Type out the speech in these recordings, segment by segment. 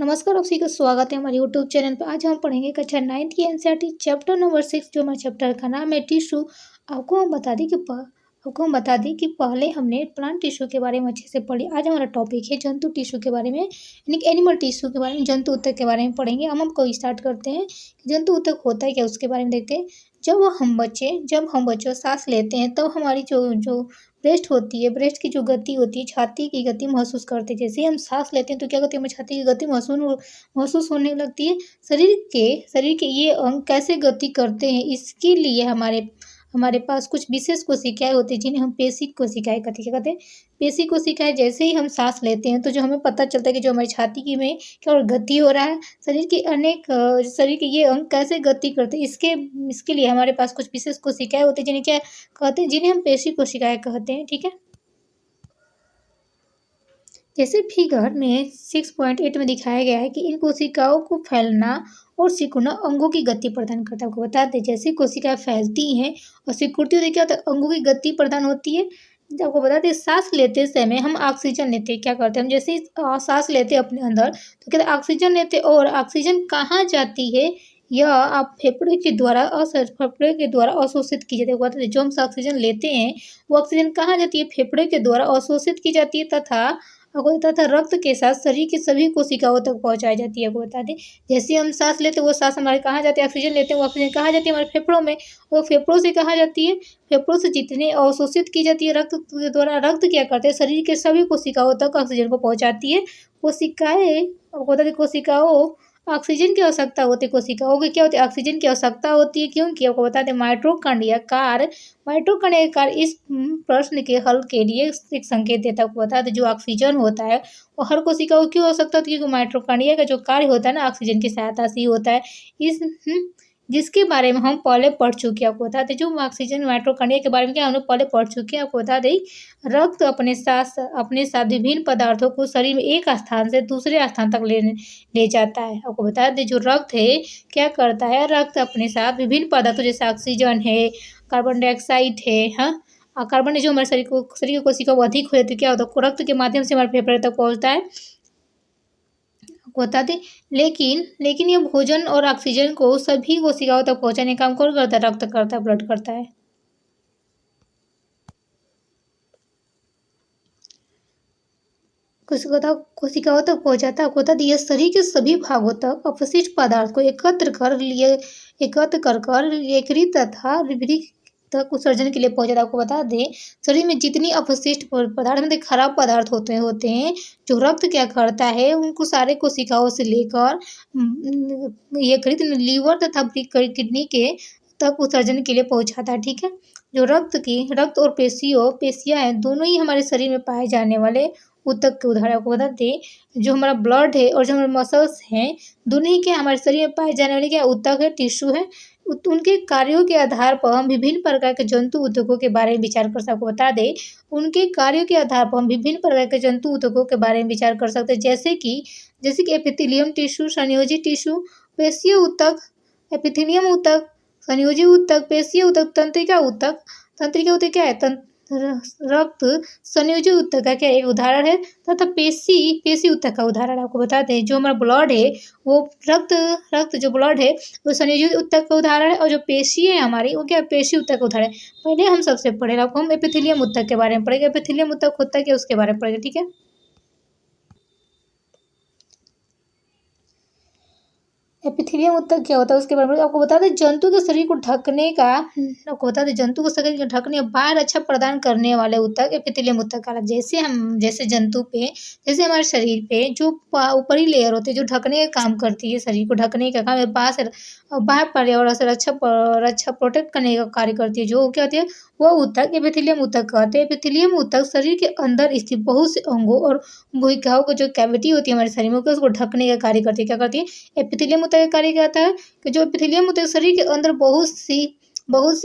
नमस्कार, आप सभी का स्वागत है हमारे यूट्यूब चैनल पर। आज हम पढ़ेंगे कक्षा 9th की एनसीईआरटी चैप्टर नंबर 6, जो हमारे चैप्टर का नाम है टिश्यू। आपको हम बता दें कि पहले हमने प्लांट टिश्यू के बारे में अच्छे से पढ़ी। आज हमारा टॉपिक है जंतु टिश्यू के बारे में, यानी कि एनिमल टिश्यू के बारे में, जंतु ऊतक के बारे में पढ़ेंगे। हम हमको स्टार्ट करते हैं कि जंतु ऊतक होता है क्या, उसके बारे में देखते हैं। जब हम बच्चों सांस लेते हैं तब हमारी जो ब्रेस्ट होती है, ब्रेस्ट की जो गति होती है, छाती की गति महसूस करते हैं। जैसे ही हम सांस लेते हैं तो क्या करते हैं, हमें छाती की गति महसूस होने लगती है। शरीर के ये अंग कैसे गति करते हैं, इसके लिए हमारे पास कुछ विशेष कोशिकाएं होती हैं, जिन्हें हम पेशी कोशिकाएं कहते हैं। पेशी कोशिकाएं, जैसे ही हम सांस लेते हैं तो जो हमें पता चलता है कि जो हमारी छाती की में क्या और गति हो रहा है, शरीर के ये अंग कैसे गति करते हैं, इसके लिए हमारे पास कुछ विशेष कोशिकाएं होती हैं, जिन्हें क्या कहते हैं, जिन्हें हम पेशी कोशिकाएं कहते हैं। ठीक है, जैसे फिगर में 6.8 में दिखाया गया है कि इन कोशिकाओं को फैलना और सिकुड़ना अंगों की गति प्रदान करता है। आपको बता दें, जैसे कोशिकाएं फैलती हैं और सिकुड़ती होती है, क्या होता है, अंगों की गति प्रदान होती है। आपको बता दें, सांस लेते समय हम ऑक्सीजन लेते हैं, क्या करते हैं हम, जैसे सांस लेते हैं अपने अंदर तो क्या ऑक्सीजन लेते हैं, और ऑक्सीजन कहाँ जाती है, यह आप फेफड़े के द्वारा अवशोषित की जाती है। बता दें, जो हम ऑक्सीजन लेते हैं वो ऑक्सीजन कहाँ जाती है, फेफड़े के द्वारा अवशोषित की जाती है, तथा रक्त के साथ शरीर की सभी कोशिकाओं तक पहुंचाई जाती है। आपको बता दें, जैसे हम सांस लेते हैं वो सांस हमारे कहाँ जाती है, ऑक्सीजन लेते हैं वो ऑक्सीजन कहाँ जाती है, हमारे फेफड़ों में। और फेफड़ों से कहाँ जाती है, फेफड़ों से जितने अवशोषित की जाती है रक्त के द्वारा, रक्त क्या करते हैं, शरीर के सभी कोशिकाओं तक ऑक्सीजन को पहुँचाती है। आपको बता दें, कोशिकाओं ऑक्सीजन की आवश्यकता होती है, कोशिकाओं की क्या होती है, ऑक्सीजन की आवश्यकता होती है। क्योंकि आपको बता दें, माइटोकॉन्ड्रिया कार्य इस प्रश्न के हल के लिए एक संकेत देता है। आपको बता दें, जो ऑक्सीजन होता है वो हर कोशिका को क्यों आवश्यकता होती है, क्योंकि माइटोकॉन्ड्रिया का जो कार्य होता है ना, ऑक्सीजन की सहायता से ही होता है। जिसके बारे में हम पहले पढ़ चुके हैं। आपको बता दें, जो ऑक्सीजन माइटोकॉन्ड्रिया के बारे में क्या हम लोग पहले पढ़ चुके हैं। आपको बता दें, रक्त अपने साथ विभिन्न पदार्थों को शरीर में एक स्थान से दूसरे स्थान तक ले जाता है। आपको बता दें, जो रक्त है क्या करता है, रक्त अपने साथ विभिन्न पदार्थों जैसे ऑक्सीजन है, कार्बन डाइऑक्साइड है, हाँ, कार्बन जो हमारे शरीर की कोशिकाओं को अधिक हो जाती है, क्या होता है, रक्त के माध्यम से हमारे फेफड़े तक पहुँचता है। बता दें, लेकिन ये भोजन और ऑक्सीजन को सभी कोशिकाओं तक पहुंचाने का काम कौन करता है, रक्त करता है, ब्लड करता है। कोशिकाओं तक पहुंचाता है। बता दें, यह शरीर के सभी भागों तक अपशिष्ट पदार्थ को एकत्र कर एकीकृत तथा विभिन्न तक उत्सर्जन के लिए पहुंचाता है। आपको बता दें, शरीर में जितनी अपशिष्ट पदार्थ में खराब पदार्थ होते हैं, जो रक्त क्या करता है, उनको सारे कोशिकाओं से लेकर एकीकृत लीवर तथा किडनी के तक उत्सर्जन के लिए पहुंचाता है। ठीक है, जो रक्त और पेशियां हैं, दोनों ही हमारे शरीर में पाए जाने वाले ऊतक के उदाहरण। आपको बता दें, जो हमारा ब्लड है और जो हमारे मसल्स हैं, दोनों ही क्या हमारे शरीर में पाए जाने वाले क्या ऊतक है, टिश्यू है। उनके कार्यों के आधार पर हम विभिन्न प्रकार के जंतु ऊतकों के बारे में विचार कर सकते हैं। आपको बता दें, उनके कार्यों के आधार पर हम विभिन्न प्रकार के जंतु ऊतकों के बारे में विचार कर सकते हैं, जैसे कि एपिथेलियम टिश्यू, संयोजी टिश्यू, पेशीय ऊतक, एपिथेलियम ऊतक, संयोजी ऊतक, पेशीय ऊतक, तंत्रिका ऊतक क्या है, रक्त संयोजी ऊतक का क्या एक उदाहरण है, तथा पेशी ऊतक का उदाहरण। आपको बता दें, जो हमारा ब्लड है वो रक्त जो ब्लड है वो संयोजी ऊतक का उदाहरण है, और जो पेशी है हमारी वो क्या पेशी ऊतक का उदाहरण है। पहले हम सबसे पढ़े, आपको हम एपिथेलियम ऊतक के बारे में पढ़ेंगे। एपिथेलियम ऊतक होता है क्या, उसके बारे में पढ़ेंगे। ठीक है, एपिथेलियम ऊतक क्या होता है उसके बारे में आपको बता दें, जंतु के शरीर को ढकने बाहर रक्षा प्रदान करने वाले ऊतक एपिथेलियम ऊतक का। जैसे हमारे शरीर पे जो ऊपरी लेयर होती है, जो ढकने का काम करती है, शरीर को ढकने का काम, बाहर पर्यावरण से रक्षा प्रोटेक्ट करने का कार्य करती है, जो क्या होती है वो ऊतक एपिथेलियम ऊतक कहते हैं। एपिथेलियम ऊतक शरीर के अंदर स्थित बहुत से अंगों और कोशिकाओं को जो कैविटी होती है हमारे शरीर में, उसको ढकने का कार्य करती है। क्या करती है, एपिथेलियम ऊतक का कार्य क्या होता है कि जो एपिथेलियम ऊतक शरीर के अंदर बहुत सी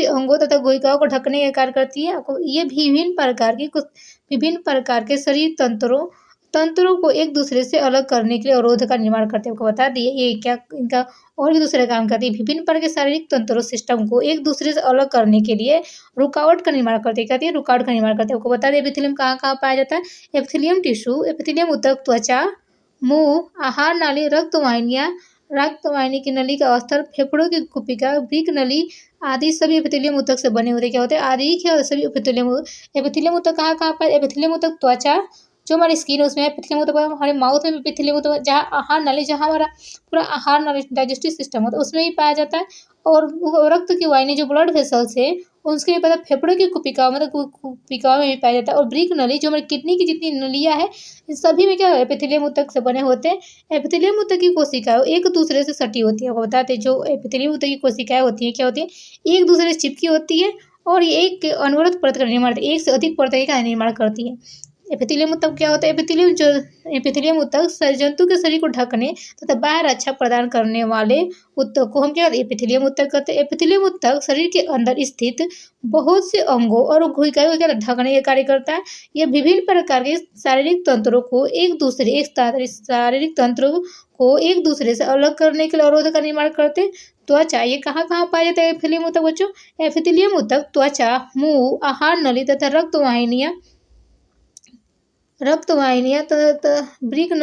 अंगों तथा कोशिकाओं को ढकने का कार्य करती है। ये विभिन्न प्रकार के शरीर तंत्रों को एक दूसरे से अलग करने के लिए अवरोध का निर्माण करते हैं। आपको बता दिए, ये क्या इनका और भी दूसरा काम करती है, विभिन्न प्रकार के शारीरिक तंत्रों सिस्टम को एक दूसरे से अलग करने के लिए रुकावट का निर्माण करते हैं। कहती है रुकावट का निर्माण करते हैं। आपको बता दें, एपिथेलियम कहाँ पाया जाता है, एपिथेलियम ऊतक त्वचा, मुंह, आहार नाली, रक्त वाहिनी की नली का स्तर, फेफड़ों की कुपिका, वृक्क नली आदि सभी एपिथेलियम ऊतक से बने होते। क्या होते हैं? आदि क्या होते हैं? सभी एपिथेलियम ऊतक कहाँ कहाँ पर? एपिथेलियम ऊतक त्वचा, जो हमारी स्किन है उसमें एपिथेलियम ऊतक, हमारे माउथ में भी एपिथेलियम ऊतक, जहाँ आहार नाली, जहाँ हमारा पूरा आहार नाली डाइजेस्टिव सिस्टम होता है उसमें भी पाया जाता है। और रक्त की वाहिनी जो ब्लड वेसल्स है उसके भी पता, फेफड़ों की कुपिका मतलब कुपिका में भी पाया जाता है। और वृक्क नली जो हमारी किडनी की जितनी नलियाँ है इन सभी में क्या है? एपिथेलियम ऊतक से बने होते हैं। एपिथेलियम ऊतक की कोशिकाएं एक दूसरे से सटी होती है। आपको बताते हैं जो एपिथेलियम ऊतक की कोशिकाएं होती हैं क्या होती है? एक दूसरे से चिपकी होती है और ये एक अनवरत परत का निर्माण, एक से अधिक परत का निर्माण करती है। एपिथेलियम ऊतक क्या होता है? एपिथेलियम ऊतक जंतु के शरीर को ढकने तथा बाहर रक्षा प्रदान करने वाले ऊतक को हम क्या कहते हैं? एपिथेलियम ऊतक कहते हैं। एपिथेलियम ऊतक शरीर के अंदर स्थित बहुत से अंगों और कोशिकाओं को क्या ढकने का कार्य करता है। यह विभिन्न प्रकार के शारीरिक तंत्रों को एक दूसरे से अलग करने के लिए अवरोध का निर्माण करते हैं। त्वचा, ये कहाँ कहाँ पाया जाता है एपिथेलियम ऊतक बच्चों? एपिथेलियम ऊतक त्वचा, मुंह, आहार नली तथा रक्त वाहिनियाँ तथा वृक्क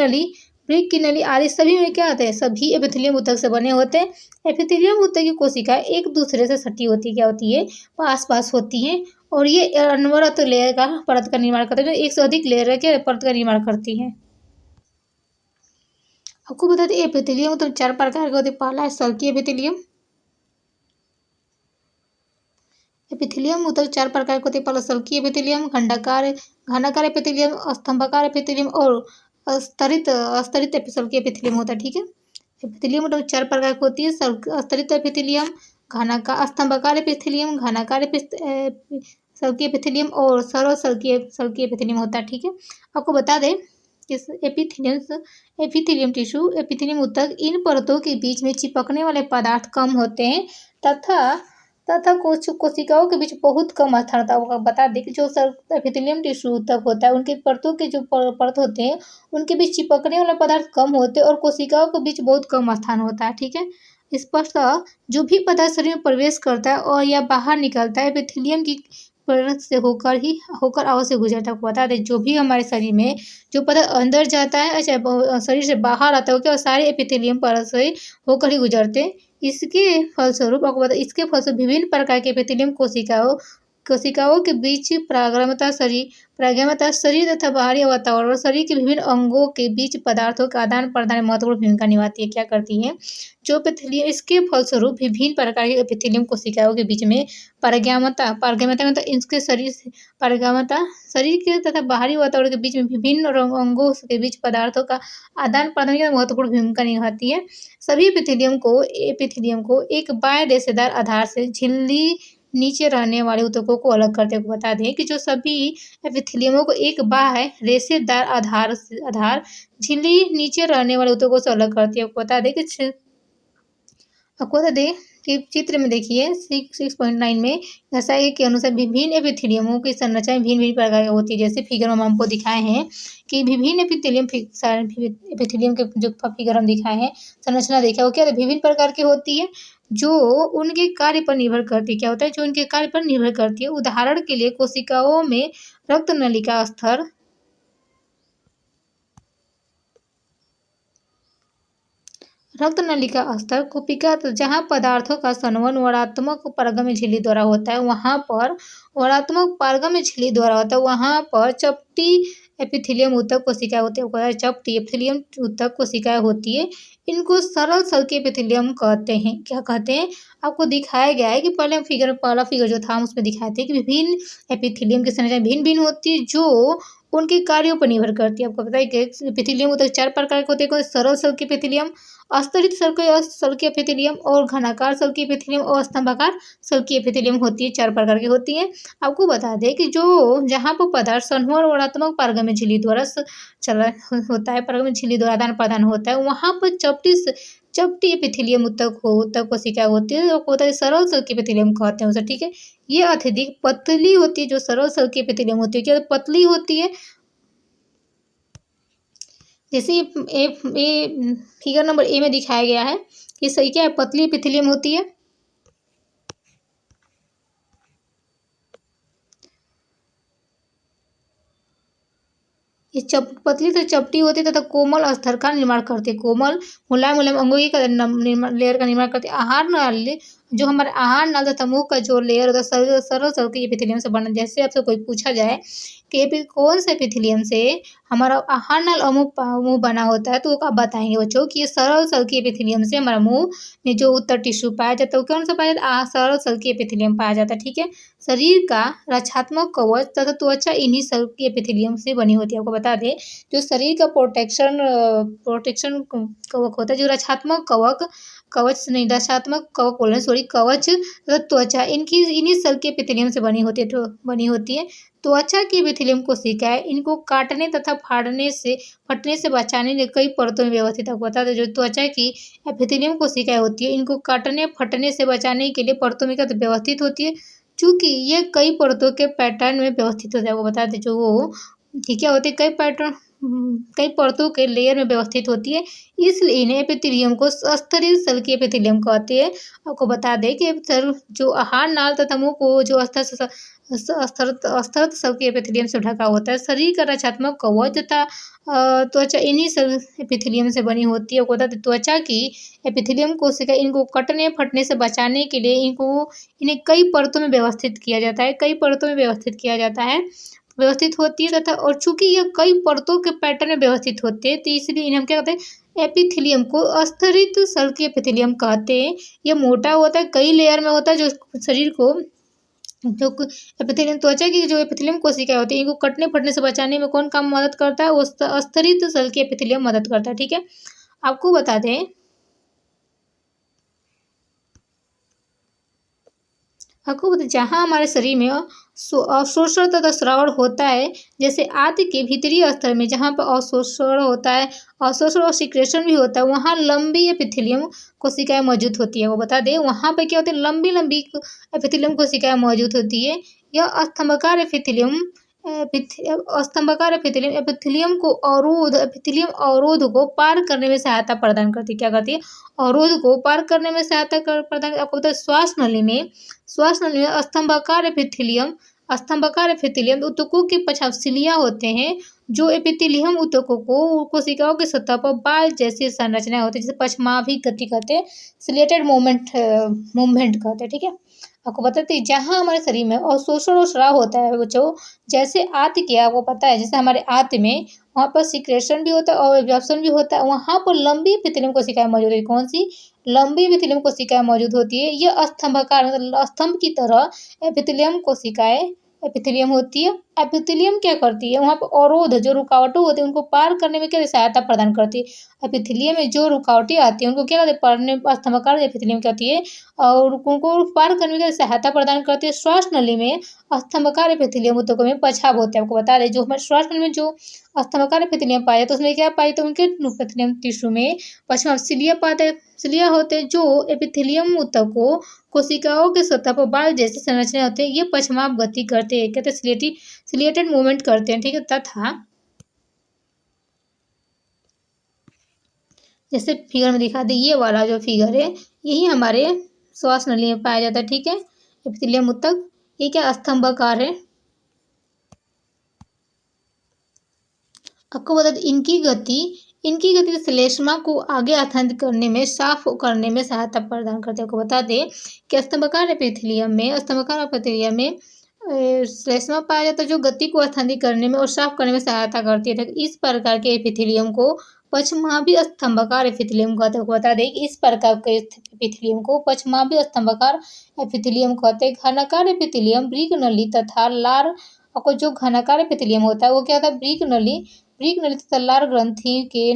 की नली आदि सभी में क्या होते हैं? सभी एपिथेलियम ऊतक से बने होते हैं। एपिथेलियम ऊतक की कोशिकाएं एक दूसरे से सटी होती है, क्या होती है? पास पास होती हैं और ये अनवरत लेयर का परत का निर्माण करते हैं, एक से अधिक लेयर के परत का निर्माण करती है। आपको बता दें एपिथेलियम ऊतक 4 प्रकार के होते हैं। पहला है सल्की एपिथेलियम। एपिथेलियम ऊतक 4 प्रकार के होते हैं। पहला सल्की एपिथेलियम, घनाकार एपिथेलियम, स्तंभाकार एपिथेलियम और स्तरित सल्की एपिथेलियम होता है। ठीक है, एपिथेलियम ऊतक 4 प्रकार की होती है। स्तरित एपिथेलियम, स्तंभाकार एपिथेलियम, सल्की एपिथेलियम और सरल सल्की एपिथेलियम होता है। ठीक है, आपको बता दें इस एपिथेलियम टिश्यू, एपिथेलियम ऊतक, इन परतों के बीच में चिपकने वाले पदार्थ कम होते हैं तथा कुछ कोशिकाओं के बीच बहुत कम स्थान होता है। बता दें कि जो एपिथेलियम टिश्यू ऊतक होता है उनके परतों के जो परत होते हैं उनके बीच चिपकने वाले पदार्थ कम होते हैं और कोशिकाओं के बीच बहुत कम स्थान होता है। ठीक है, स्पष्टतः जो भी पदार्थ शरीर में प्रवेश करता है और या बाहर निकलता है एपिथेलियम की परत से होकर अवश्य गुजरता है। बता दें जो भी हमारे शरीर में जो पदार्थ अंदर जाता है चाहे शरीर से बाहर आता है क्या सारे एपिथेलियम परत से होकर ही गुजरते हैं। इसके फलस्वरूप आपको बता इसके फलस्वरूप विभिन्न प्रकार के एपिथेलियम कोशिकाओं के बीच प्रागम्यता शरीर तथा बाहरी वातावरण और शरीर के विभिन्न अंगों के बीच पदार्थों का आदान प्रदान में महत्वपूर्ण भूमिका निभाती है। क्या करती है? जो एपिथेलियम, इसके फलस्वरूप विभिन्न प्रकार के एपिथेलियम कोशिकाओं के बीच में पारगम्यता मतलब इसके शरीर के तथा बाहरी वातावरण के बीच में विभिन्न अंगों के बीच पदार्थों का आदान प्रदान में महत्वपूर्ण भूमिका निभाती है। सभी एपिथेलियम को एक बाह्य रेशेदार आधार से झिल्ली नीचे रहने वाले ऊतकों को अलग करते हुए बता दें कि जो सभी एपिथेलियमों को एक बाह्य रेशेदार आधार झिल्ली नीचे रहने वाले ऊतकों से अलग करती है। आपको बता दें कि चित्र में देखिए 6.9 में दर्शाए के अनुसार विभिन्न एपिथेलियमों की संरचना भिन्न प्रकार की होती है। जैसे फिगर में हमको दिखाए हैं कि विभिन्न एपिथेलियम के जो फिगर हम दिखाए हैं संरचना देखा वो क्या विभिन्न प्रकार की होती है जो उनके कार्य पर निर्भर करती है। क्या होता है? जो उनके कार्य पर निर्भर करती है। उदाहरण के लिए कोशिकाओं में रक्त नली का स्तर कुपिका जहाँ पदार्थों का संवहन वर्णात्मक पारगम्य झिल्ली द्वारा होता है वहाँ पर चपटी एपिथेलियम ऊतक कोशिकाएं होती है। चपटी एपिथेलियम ऊतक कोशिकाएं होती है। इनको सरल सल्की एपिथेलियम कहते हैं। क्या कहते हैं? आपको दिखाया गया है कि पहला फिगर जो था हम उसमें दिखाए थे कि विभिन्न एपिथेलियम की संरचना भिन्न भिन्न होती है जो उनके कार्यों पर निर्भर करती है। आपको पता है कि एपिथेलियम ऊतक 4 प्रकार के होते हैं। सरल सल्की एपिथेलियम, स्तरित सल्की एपिथेलियम और घनाकार सल्की एपिथेलियम और स्तंभाकार सल्की एपिथेलियम होती है। 4 प्रकार की होती है। आपको बता दें कि जहाँ पर पदार्थ संवहन वर्णात्मक पारगम्य झिल्ली द्वारा होता है, पारगम्य झिल्ली द्वारा आदान प्रदान होता है वहाँ पर चपटी एपिथेलियम ऊतक कोशिका होती है होता है सरल सल्की एपिथेलियम कहते हैं उसे। ठीक है, ये अत्यधिक पतली होती है। जो सरल सल्की एपिथेलियम होती है क्या पतली होती है। जैसे फिगर नंबर ए में दिखाया गया है कि सही क्या है पतली एपिथेलियम होती है। ये पतली से चपटी होती है तथा कोमल अस्तर का निर्माण करते हैं। कोमल मुलायम मुलायम अंगों की लेयर का निर्माण करते हैं। आहार नाली जो हमारे आहार नाल तथा मुंह का जो लेयर होता है सरल सरल के एपिथेलियम से बना। जैसे आपसे कोई पूछा जाए कि कौन से एपिथेलियम से हमारा आहार नाल और मुंह बना होता है, तो आप बताएंगे बच्चों कि ये सरल सल्की एपिथेलियम से हमारा मुंह में जो उत्तर टिश्यू पाया जाता है वो कौन सा पाया जाता है? सरल सल्की एपिथेलियम पाया जाता है। ठीक है, शरीर का रक्षात्मक कवच तथा त्वचा इन्हीं सल्की एपिथेलियम से बनी होती है। आपको बता दें, जो शरीर का प्रोटेक्शन कवच होता है, जो रक्षात्मक कवच नहीं, रक्षात्मक कवच बोल रहे हैं, सॉरी, कवच तथा त्वचा इन्हीं सल्की एपिथेलियम से बनी होती है। त्वचा की एपिथेलियम कोशिकाएं इनको काटने तथा फटने से बचाने के कई परतों में व्यवस्थित। आपको बता दें, जो त्वचा की एपिथेलियम कोशिकाएं होती है इनको काटने फटने से बचाने के लिए परतों में व्यवस्थित होती है। चूंकि ये कई परतों के पैटर्न में व्यवस्थित होता है। आपको बता दें, जो वो क्या होती है, कई परतों के लेयर में व्यवस्थित होती है, इसलिए इन्हें एपिथेलियम को अस्तरित सल्की एपिथेलियम कहते हैं। आपको बता दें कि जो आहार नाल तथा मुंह को जो अस्तरत सल्की एपिथेलियम से ढका होता है। शरीर का रक्षात्मक कवच तथा त्वचा इन्हीं एपिथेलियम से बनी होती है। आपको बता दें, त्वचा की एपिथेलियम कोशिका इनको कटने फटने से बचाने के लिए इन्हें कई परतों में व्यवस्थित किया जाता है। व्यवस्थित होती है तथा और चूंकि यह कई परतों के पैटर्न में व्यवस्थित होते हैं, तो इसलिए इन्हें हम क्या कहते हैं? एपिथेलियम को अस्तरित सल्की एपिथेलियम कहते हैं। यह मोटा होता है, कई लेयर में होता है, जो शरीर को जो एपिथेलियम त्वचा की जो एपिथेलियम कोशिकाएं होती है इनको कटने फटने से बचाने में कौन काम मदद करता है? वो अस्तरित सल्की एपिथेलियम मदद करता है। ठीक है, आपको बता दें, जहाँ हमारे शरीर में अवशोषण तथा श्रवण होता है, जैसे आंत के भीतरी स्तर में जहाँ पर अवशोषण होता है, अवशोषण और सिक्रेशन भी होता है, वहाँ लंबी एपिथेलियम कोशिकाएं मौजूद होती है। वो बता दें, वहाँ पे क्या होते हैं? लंबी लंबी एपिथेलियम कोशिकाएं मौजूद होती है। यह स्तंभाकार एपिथेलियम एपिथेलियम अवरोध को पार करने में सहायता प्रदान करती है। क्या करती है? अवरोध को पार करने में सहायता प्रदान। आपको पता है, श्वास नली में स्तंभाकार एपिथेलियम ऊतकों के पछाव होते हैं, जो एपिथेलियम ऊतकों को कोशिकाओं की सतह पर बाल जैसी संरचना होती है, जिसे पछमावी गति कहते हैं, सिलेटेड मूवमेंट कहते हैं। ठीक है, आपको बताते हैं, जहाँ हमारे शरीर में अवशोषण और स्राव होता है बच्चों, जैसे आंत के, आपको पता है, जैसे हमारे आंत में वहाँ पर सिक्रेशन भी होता है और एब्जॉर्प्शन भी होता है, वहाँ पर लंबी एपिथेलियम कोशिकाएं मौजूद होती है। कौन सी? लंबी एपिथेलियम कोशिकाएं मौजूद होती है। यह स्तंभाकार मतलब स्तंभ की तरह एपिथेलियम होती है। एपिथेलियम क्या करती है? वहाँ पर अवरोध जो रुकावटें होती है उनको पार करने में क्या सहायता प्रदान करती है? एपिथेलियम में जो रुकावटें आती है उनको क्या कहते हैं? स्तंभाकार एपिथेलियम कहती है, और उनको पार करने में सहायता प्रदान करती है। श्वास नली में स्तंभाकार एपिथेलियम ऊतकों में पछाव होता है। आपको बता दें, जो हमारे श्वास नली में जो स्तंभाकार एपिथेलियम पाया जाता है उसमें क्या पाया जाता है? उनके एपिथेलियम टिश्यू में पछाव सिलिया होते हैं, जो एपिथेलियम ऊतकों कोशिकाओं के सतह पर बाल जैसे संरचना होते हैं, ये पछमाव गति करते हैं, कहते हैं सिलेटेड मूवमेंट करते हैं। ठीक है, तथा जैसे फिगर में दिखा दे, ये वाला जो फिगर है यही हमारे श्वास नली में पाया जाता है। ठीक है, एपिथेलियम ऊतक ये क्या स्तंभाकार है। आपको बता दें, इनकी गति श्लेष्मा को आगे स्थानांतरित करने में साफ करने में सहायता प्रदान करते हैं। आपको बता दें कि स्तंभाकार एपिथेलियम में श्लेष्मा पाया जाता है, जो गति को स्थानांतरित करने में और साफ करने में सहायता करती है। इस प्रकार के एपिथेलियम को पछमावी स्तंभाकार एपिथेलियम कहते हैं। बता दें कि इस प्रकार के एपिथेलियम को पछमावी स्तंभाकार एपिथेलियम कहते हैं। घनाकार एपिथेलियम वृक्क नली तथा लार, आपको जो घनाकार एपिथेलियम होता है वो क्या होता है? वृक्क नली तथा लार ग्रंथि के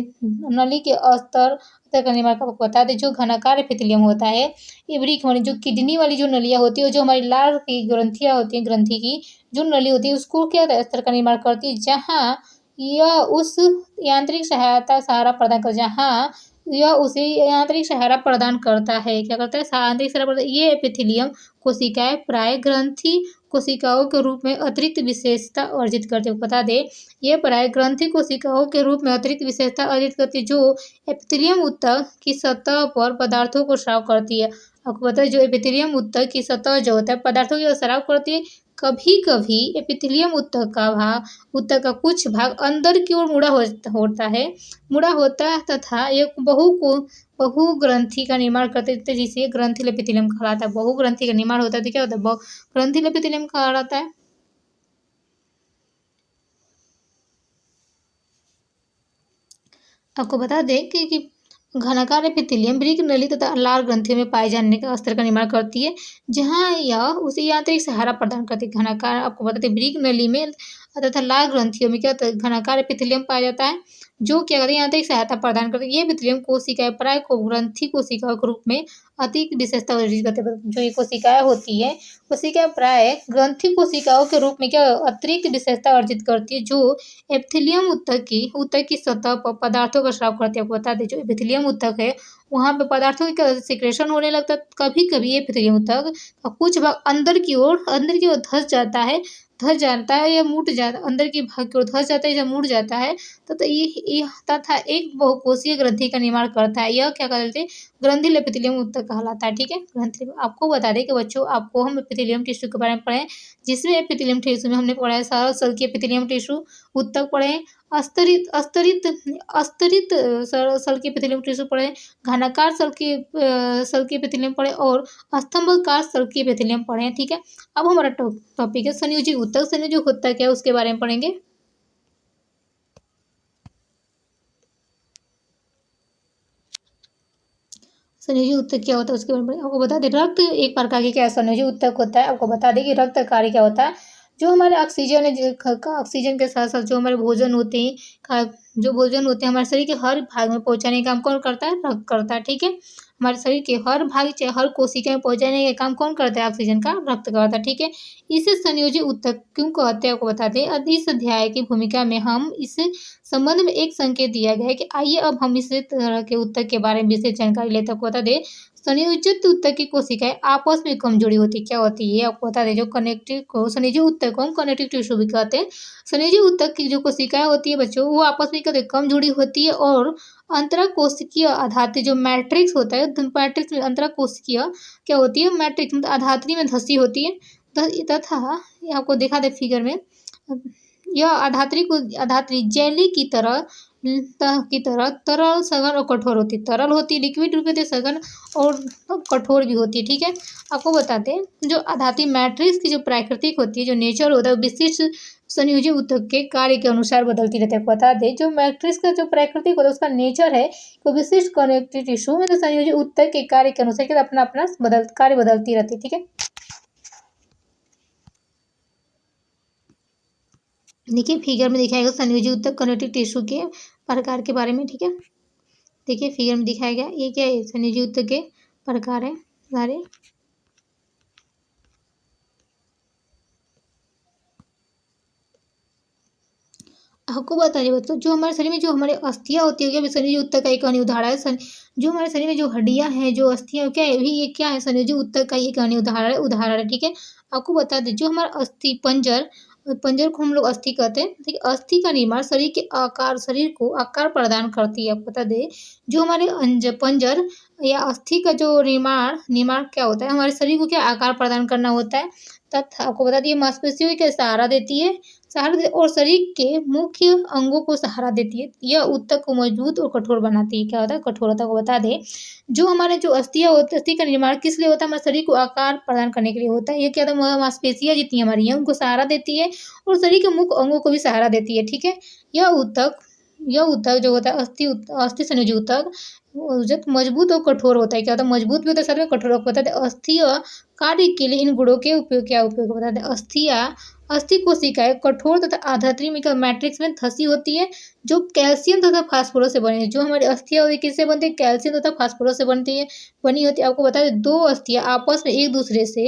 नली के अस्तर का निर्माण। आपको बता दें, जो घनाकार एपिथेलियम होता है ये वृक्क वाली जो किडनी वाली जो नलियाँ होती है, जो हमारी लार की ग्रंथियाँ होती हैं, ग्रंथि की जो नली होती है उसको क्या अस्तर का निर्माण करती है, जहाँ यह उस यांत्रिक सहारा प्रदान कर, जहाँ यह उसे यांत्रिक सहारा प्रदान करता है। क्या करता है? यांत्रिक सहारा प्रदान। ये एपिथेलियम कोशिकाएं प्राय ग्रंथि कोशिकाओं के रूप में अतिरिक्त विशेषता अर्जित करते हैं। बता दें, ये प्राय ग्रंथि कोशिकाओं के रूप में अतिरिक्त विशेषता अर्जित करती है, जो एपिथेलियम ऊतक की सतह पर पदार्थों को स्राव करती है। आपको पता है, जो एपिथेलियम ऊतक की सतह जो होता है पदार्थों की स्राव करती है, कभी कभी एपिथेलियम ऊतक का कुछ भाग अंदर की ओर मुड़ा होता है तथा एक बहुग्रंथि का निर्माण करते थे, जिसे ग्रंथिल एपिथेलियम कहलाता है। बहुग्रंथि का निर्माण होता है तो क्या होता है, ग्रंथिल एपिथेलियम कहलाता है। आपको बता दें कि घनाकार एपिथेलियम ब्रीक नली तथा लार ग्रंथियों में पाए जाने का अस्तर का निर्माण करती है, जहां यह उसे यांत्रिक सहारा प्रदान करती है। घनाकार आपको बताते हैं ब्रीक नली में तथा लार ग्रंथियों में क्या होता है, घनाकार एपिथेलियम पाया जाता है, जो क्या करते हैं, यांत्रिक सहायता प्रदान करती है। ये एपिथेलियम कोशिकाएं प्राय को ग्रंथि कोशिकाओं के रूप में अतिरिक्त विशेषता अर्जित करते हैं। जो ये कोशिकाएं होती है, कोशिकाएं प्राय ग्रंथि कोशिकाओं के रूप में क्या अतिरिक्त विशेषता अर्जित करती है, जो एपिथेलियम ऊतक की सतह पर पदार्थों का स्राव करती है। आपको बता दें, जो एपिथेलियम ऊतक है वहाँ पे पदार्थों का सिक्रेशन होने लगता है। कभी कभी ये एपिथेलियम ऊतक का कुछ भाग अंदर की ओर धस जाता है या मुड़ जाता, अंदर की भाग की ओर धस जाता है या मुड़ जाता है तथा एक बहुकोषीय ग्रंथि का निर्माण करता है। यह क्या कहते हैं, ग्रंथिल एपिथेलियम ऊतक कहलाता है। ठीक है, ग्रंथिल। आपको बता दें कि बच्चों, आपको हम एपिथेलियम टिश्यू के बारे में पढ़े, जिसमें एपिथेलियम टिश्यू में हमने पढ़ा है सरल सल की एपिथेलियम टिश्यू ऊतक पढ़े, स्तरित सल की एपिथेलियम टिश्यू पढ़े, घनाकार सल की एपिथेलियम पढ़े और स्तंभाकार सल की एपिथेलियम पढ़े। ठीक है, अब हमारा टॉपिक है संयोजी ऊतक। संयोजी ऊतक क्या है उसके बारे में पढ़ेंगे। संयोजी ऊतक क्या होता है उसके बारे में आपको बता दें। रक्त एक प्रकार की क्या संयोजी ऊतक होता है। आपको बता दें कि रक्त कार्य क्या होता है, जो हमारे ऑक्सीजन है, ऑक्सीजन के साथ साथ जो हमारे भोजन होते हैं, हमारे शरीर के हर भाग में पहुंचाने का काम कौन करता है, रक्त करता है। ठीक है, हमारे शरीर के हर भाग चाहे हर कोशिका में पहुंचाने का काम कौन करता है, ऑक्सीजन का रक्त करता है। ठीक है, इसे संयोजी ऊतक क्यों कहते हैं आपको बता दें। इस अध्याय की भूमिका में हम इस संबंध में एक संकेत दिया गया है कि आइए अब हम इस तरह के ऊतक के बारे में विशेष जानकारी लेते हैं। बता दें, संयोजित ऊतक की कोशिकाएं आपस में कम जुड़ी होती क्या होती है, आपको बता दें। जो कनेक्टिव को संयोजी ऊतक को हम कनेक्टिव टिश्यू भी कहते हैं। संयोजी ऊतक की जो कोशिकाएं होती है बच्चों, वो आपस में कहते कम जुड़ी होती है और अंतराकोशिकीय आधात्री जो मैट्रिक्स होता है, मैट्रिक्स में अंतराकोशिकीय क्या होती है, मैट्रिक्स मतलब आधात्री में धसी होती है तथा आपको देखा दे फिगर में, यह आधात्री जेली की तरह तरल, सघन और कठोर होती है। तरल होती है, लिक्विड रूप में सघन और कठोर भी होती है। ठीक है, आपको बताते हैं जो आधात्री मैट्रिक्स की जो प्राकृतिक होती है, जो नेचर होता है, विशिष्ट संयोजी ऊतक के कार्य के अनुसार बदलती रहती है। बता दें, जो मैट्रिक्स का जो प्राकृतिक होता है उसका नेचर है, तो विशिष्ट कनेक्टिव टिश्यू में तो संयोजी ऊतक के कार्य के अनुसार अपना कार्य बदलती रहती है। ठीक है, देखिए फिगर में दिखाया गया संयोजी ऊतक कनेक्टिव टिश्यू के प्रकार के बारे में। ठीक है, देखिए फिगर में दिखाया गया, ये क्या है, संयोजी ऊतक के प्रकार है सारे। आपको बता दें बच्चों, जो हमारे शरीर में जो हमारे अस्थियां होती है, क्या संयोजी ऊतक का एक अन्य उदाहरण है। जो हमारे शरीर में जो हड्डियां हैं, जो अस्थियां, क्या है, ये क्या है, संयोजी ऊतक का एक अन्य उदाहरण है। ठीक है, आपको बता दें, जो हमारा अस्थि पंजर को हम लोग अस्थि कहते हैं। ठीक है, अस्थि का निर्माण शरीर को आकार प्रदान करती है। आपको बता दें, जो हमारे पंजर या अस्थि का जो निर्माण क्या होता है, हमारे शरीर को क्या आकार प्रदान करना होता है तथा आपको बता दिए मांसपेशियों को सहारा देती है और शरीर के मुख्य अंगों को सहारा देती है। यह ऊतक को मजबूत और कठोर बनाती है। क्या होता है, कठोरता को बता दें। जो हमारे जो अस्थियां होती है, अस्थि का निर्माण किस लिए होता है, हमारे शरीर को आकार प्रदान करने के लिए होता है। ये क्या होता है, मांसपेशियां जितनी हमारी हैं उनको सहारा देती है और शरीर के मुख्य अंगों को भी सहारा देती है। ठीक है, यह ऊतक जो होता है अस्थि संयोजी ऊतक मजबूत और कठोर होता है। क्या होता है, मजबूत भी होता है, साथ में कठोर होता है। अस्थीय कार्य के लिए इन गुणों के उपयोग बताते हैं। अस्थि कोशिकाएं कठोर तथा आधात्री मैट्रिक्स में धसी होती है, जो कैल्शियम तथा फास्फोरस से बनी है। जो हमारी अस्थियां होती है किससे बनती है, कैल्शियम तथा फास्फोरस से बनी होती है। आपको बता दें, दो अस्थियां आपस में एक दूसरे से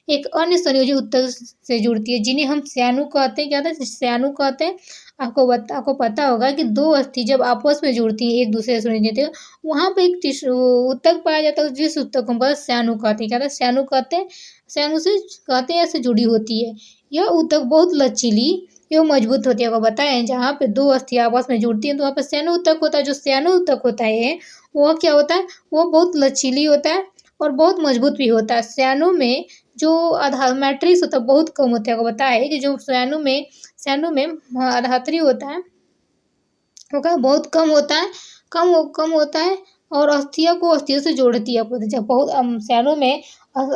एक अन्य संयोजी ऊतक से जुड़ती है, जिन्हें हम स्यानु कहते हैं। क्या होता है, स्यानु कहते हैं। आपको पता होगा कि दो अस्थि जब आपस में जुड़ती है, एक दूसरे से जुड़ती है, वहाँ पे एक ऊतक पाया जाता है, जिस ऊतक को हम स्यानु कहते हैं। क्या होता है, स्यानु कहते हैं, स्यानु से कहते हैं, ऐसे जुड़ी होती है। यह ऊतक बहुत लचीली एवं मजबूत होती है। आपको बताएं, जहाँ पे दो अस्थियां आपस में जुड़ती हैं तो वहाँ पे स्यानु ऊतक होता है। जो स्यानु ऊतक होता है वह क्या होता है, वो बहुत लचीली होता है और बहुत मजबूत भी होता है। स्यानु में जो आधा मैट्रिक्स होता है बहुत कम होता है। आपको पता है कि जो स्यानु में धात्री होता है वो क्या बहुत कम होता है, कम होता है और अस्थियों को अस्थियों से जोड़ती है। आपको पता है, जब बहुत स्यानु में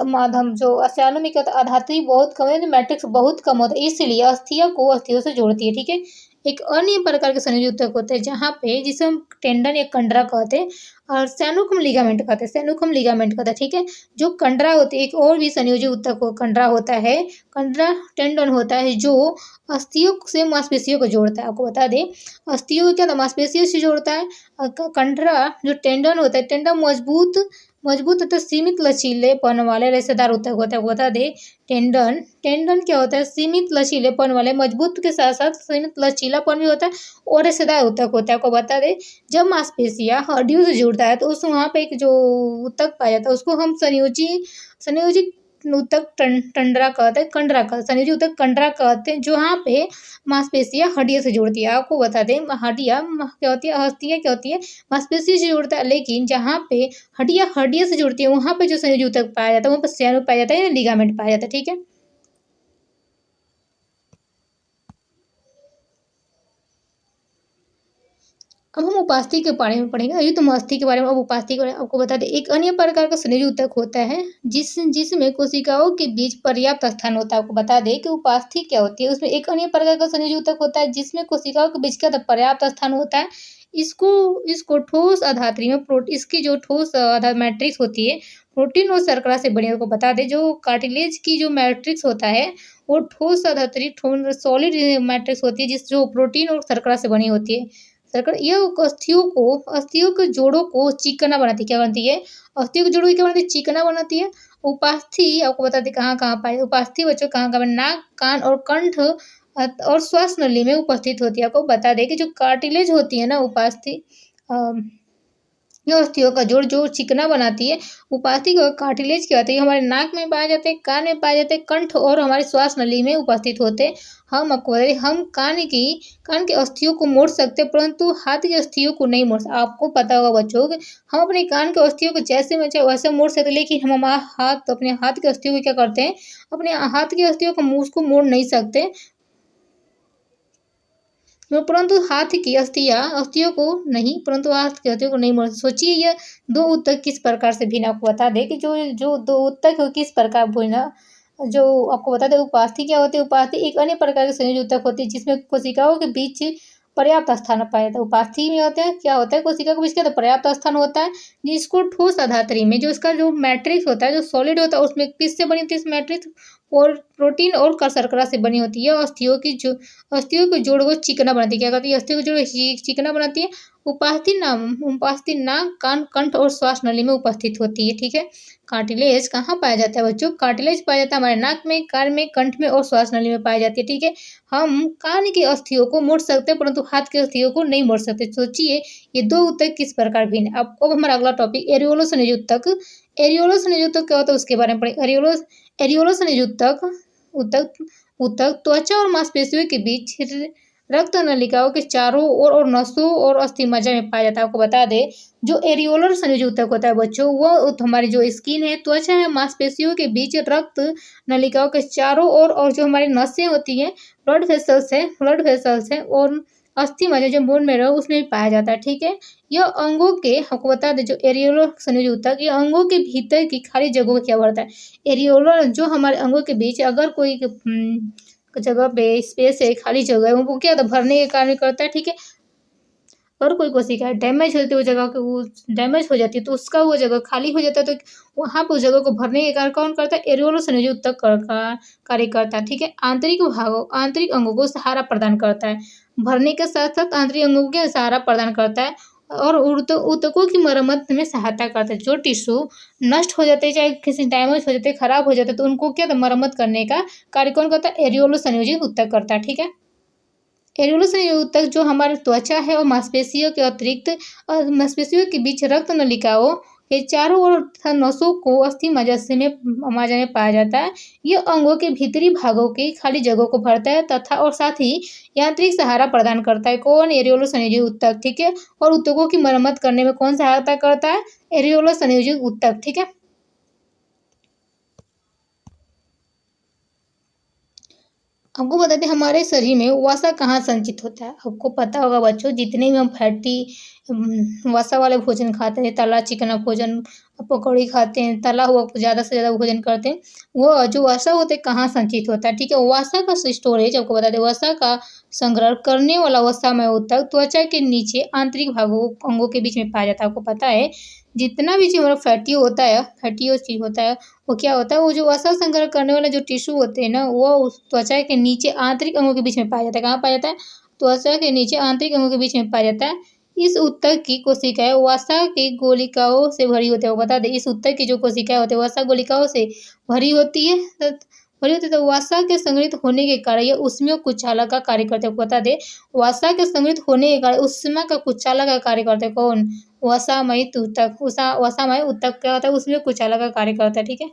माध्यम जो स्यानु में क्या होता है धात्री बहुत कम है, तो मैट्रिक्स बहुत कम होता है, इसलिए अस्थियों को अस्थियों से जोड़ती है। ठीक है। एक अन्य प्रकार के संयोजी ऊतक होते हैं जहाँ पे जिसे हम टेंडन या कंडरा कहते हैं और सैनुकम लिगामेंट कहते हैं, सैनुकम लिगामेंट कहते हैं। ठीक है। जो कंडरा होती है एक और भी संयोजी ऊतक कंडरा होता है, कंडरा टेंडन होता है जो अस्थियों से मांसपेशियों को जोड़ता है। आपको बता दें अस्थियों को क्या मांसपेशियों से जोड़ता है। कंडरा जो टेंडन होता है टेंडन मजबूत मजबूत तथा सीमित लचीलेपन वाले रेशेदार ऊतक होता है। आपको बता दें टेंडन टेंडन क्या होता है सीमित लचीलेपन वाले मजबूत के साथ साथ सीमित लचीलापन भी होता है और रेशेदार ऊतक होता है। आपको बता दें जब मांसपेशियां हड्डियों से जुड़ता है तो उस वहाँ पे एक जो ऊतक पाया जाता है उसको हम संयोजी ऊतक टंडरा कहते हैं, कंडरा कहते संयोजी ऊतक कंडरा कहते हैं, जहाँ पे मांसपेशियां हड्डियों से जुड़ती है। आपको बता दें हड्डियां क्या होती है अस्थियां क्या होती है मांसपेशियों से जुड़ता है, लेकिन जहाँ पे हड्डियों से जुड़ती है वहाँ पे जो संयोजी ऊतक पाया जाता है वहाँ पे स्यानु पाया जाता है या लिगामेंट पाया जाता है। ठीक है। अब हम उपास्थि के बारे में पढ़ेंगे। अभी तो हम अस्थि के बारे में अब उपास्थि के बारे में आपको बता दें एक अन्य प्रकार का संयोजी ऊतक होता है जिसमें कोशिकाओं के बीच पर्याप्त स्थान होता है। आपको बता दें कि उपास्थि क्या होती है उसमें एक अन्य प्रकार का संयोजी ऊतक होता है जिसमें कोशिकाओं के बीच का पर्याप्त स्थान होता है। इसको ठोस अधात्री में इसकी जो ठोस आधार मैट्रिक्स होती है प्रोटीन और शर्करा से बनी। आपको बता दें जो कार्टिलेज की जो मैट्रिक्स होता है वो ठोस अधात्री सॉलिड मैट्रिक्स होती है जो प्रोटीन और शर्करा से बनी होती है। शर्करा यह अस्थियों के जोड़ों को चिकना बनाती है। क्या बनाती है अस्थियों के जोड़ों को क्या बनाती है चिकना बनाती है। उपास्थि आपको बता दें कहाँ कहाँ पाए उपास्थि बच्चों कहाँ कहाँ नाक कान और कंठ और श्वास नली में उपस्थित होती है। आपको बता दें कि जो कार्टिलेज होती है ना उपास्थि ये अस्थियों का जोड़ जो चिकना बनाती है उपास्थि कार्टिलेज क्या होती है हमारे नाक में पाए जाते हैं, कान में पाए जाते हैं, कंठ और हमारे श्वास नली में उपस्थित होते हैं। हम आपको बता दें हम कान के अस्थियों को मोड़ सकते हैं परंतु हाथ की अस्थियों को नहीं मोड़ सकते। आपको पता होगा बच्चों कि हम अपने कान के अस्थियों को जैसे में चाहे वैसे मोड़ सकते हैं, लेकिन हम हमारा अपने हाथ के अस्थियों को क्या करते हैं अपने हाथ की अस्थियों को उसको मोड़ नहीं सकते परंतु हाथ की अस्थियों को नहीं परंतु हाथ की अस्थियों को नहीं मोड़। सोचिए यह दो ऊतक किस प्रकार से भिन्न। आपको बता दें कि जो दो ऊतक है किस प्रकार भिन्न जो आपको बता दें उपास्थि क्या होती है। उपास्थि एक अन्य प्रकार के संयोजी ऊतक होती है जिसमें कोशिकाओं के बीच पर्याप्त स्थान पाया जाता है। उपास्थि में होता है क्या होता है कोशिका के बीच क्या पर्याप्त स्थान होता है जिसको ठोस अधात्री में जो इसका जो मैट्रिक्स होता है जो सॉलिड होता है उसमें किससे बनी होती है इस मैट्रिक्स और प्रोटीन और शर्करा से बनी होती है। अस्थियों के जोड़ को चिकना बनाती है। क्या करती है अस्थियों के जोड़ चिकना बनाती है। उपास्थि नाक कान कंठ और श्वास नली में उपस्थित होती है। ठीक है। कार्टिलेज कहाँ पाया जाता है बच्चों कार्टिलेज पाया जाता है हमारे नाक में कान में कंठ में और श्वास नली में पाई जाती है। ठीक है। हम कान की अस्थियों को मोड़ सकते हैं परंतु हाथ की अस्थियों को नहीं मोड़ सकते। सोचिए ये दो ऊतक किस प्रकार भिन्न। अब हमारा अगला टॉपिक एरियोलो संयोजी ऊतक। एरियोलो संयोजी ऊतक क्या होता है उसके बारे में पढ़ें। एरियोलो संयोजी ऊतक त्वचा और मांसपेशियों के बीच रक्त नलिकाओं के चारों ओर और नसों और अस्थि मज्जा में पाया जाता है। आपको बता दें जो एरियोलर संयोजी ऊतक होता है बच्चों वो हमारी जो स्किन है त्वचा है मांसपेशियों के बीच रक्त नलिकाओं के चारों ओर और जो हमारी नसें होती हैं ब्लड वेसल्स है और अस्थि मज्जा जो बोन मैरो उसमें भी पाया जाता है। ठीक है। यह अंगों के आपको बता दें जो एरियोलर संयोजी ऊतक ये अंगों के भीतर की खाली जगहों को क्या भरता है। एरियोलर जो हमारे अंगों के बीच अगर कोई जगह पे स्पेस है खाली जगह है वो क्या भरने के कार्य करता है। ठीक है। और कोई कोशिका डैमेज होती है वो जगह वो डैमेज हो जाती है तो उसका वो जगह खाली हो जाता है तो वहाँ पर उस जगह को भरने के कार्य कौन करता है एरियोलो संयोजी ऊतक कार्य करता है। ठीक है। आंतरिक अंगों को सहारा प्रदान करता है भरने के साथ साथ आंतरिक अंगों को सहारा प्रदान करता है और ऊतकों की मरम्मत में सहायता करता है। जो टिश्यू नष्ट हो जाते हैं चाहे किसी डैमेज हो जाते हैं खराब हो जाते हैं तो उनको क्या मरम्मत करने का कार्य कौन करता है एरियोलो संयोजी ऊतक करता है। ठीक है। एरियोलो संयोजी ऊतक जो हमारे त्वचा है और मांसपेशियों के अतिरिक्त मांसपेशियों के बीच रक्त नलिकाओं के चारों ओर तथा नसों को अस्थि मज्जा में पाया जाता है। यह अंगों के भीतरी भागों की खाली जगहों को भरता है तथा और साथ ही यांत्रिक सहारा प्रदान करता है। कौन एरियोलो संयोजी ऊतक। ठीक है। और ऊतकों की मरम्मत करने में कौन सहायता करता है एरियोलो संयोजी ऊतक। ठीक है। आपको बता दें हमारे शरीर में वसा कहाँ संचित होता है। आपको पता होगा बच्चों, जितने भी हम फैटी वसा वाले भोजन खाते हैं, तला चिकना भोजन, पकौड़ी खाते हैं, तला हुआ ज़्यादा से ज़्यादा भोजन करते हैं, वो जो वसा होते हैं कहाँ संचित होता है, ठीक है। वसा का स्टोरेज आपको बता दें, वसा का संग्रहण करने वाला वसामय ऊतक त्वचा के नीचे आंतरिक भागों अंगों के बीच में पाया जाता है। आपको पता है जितना भी चीज़ हमारा फैटी होता है, फैटी चीज़ होता है, वो क्या होता है, वो जो वसा संग्रह करने वाले जो टिश्यू होते हैं ना, वो उस त्वचा के नीचे आंतरिक अंगों के बीच में पाया जाता है। कहाँ पाया जाता है? त्वचा के नीचे आंतरिक अंगों के बीच में पाया जाता है। इस ऊतक की कोशिकाएं वसा की गोलिकाओं से भरी होती है। बता दें, इस ऊतक की जो कोशिकाएं होती है वसा गोलिकाओं से भरी होती है। भरी होती है तो वसा के संग्रहित होने के कारण ये ऊष्मीय कुचालक का कार्य करते हैं। बता दें, वसा के संग्रहित होने के कारण ऊष्मा का कुचालक का कार्य करते हैं। कौन? वसामयी ऊतक। वसामयी ऊतक क्या होता है? उसमें कुचालक का कार्य करता है, ठीक है।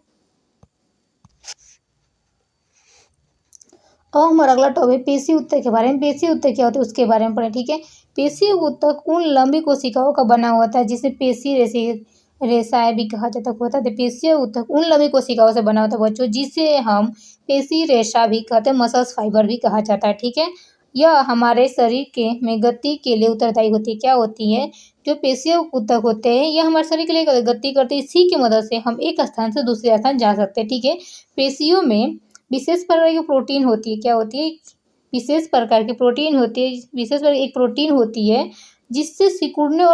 अब हमारा अगला टॉपिक पेशी ऊतक के बारे में। पेशी ऊतक क्या होता है उसके बारे में पढ़ें, ठीक है। पेशी ऊतक उन लंबी कोशिकाओं का बना होता है जिसे पेशी रेशा भी कहा जाता है। होता है पेशी ऊतक उन लंबी कोशिकाओं से बना होता है बच्चों, जिसे हम पेशी रेशा भी कहते हैं, मसल्स फाइबर भी कहा जाता है, ठीक है। यह हमारे शरीर के में गति के लिए उत्तरदायी होती है। क्या होती है? जो पेशी ऊतक होते हैं यह हमारे शरीर के लिए गति करते हैं। इसी की मदद से हम एक स्थान से दूसरे स्थान जा सकते हैं, ठीक है। पेशियों में विशेष प्रकार की प्रोटीन होती है। क्या होती है? विशेष प्रकार की प्रोटीन होती है। विशेष प्रकार एक प्रोटीन होती है जिससे सिकुड़ने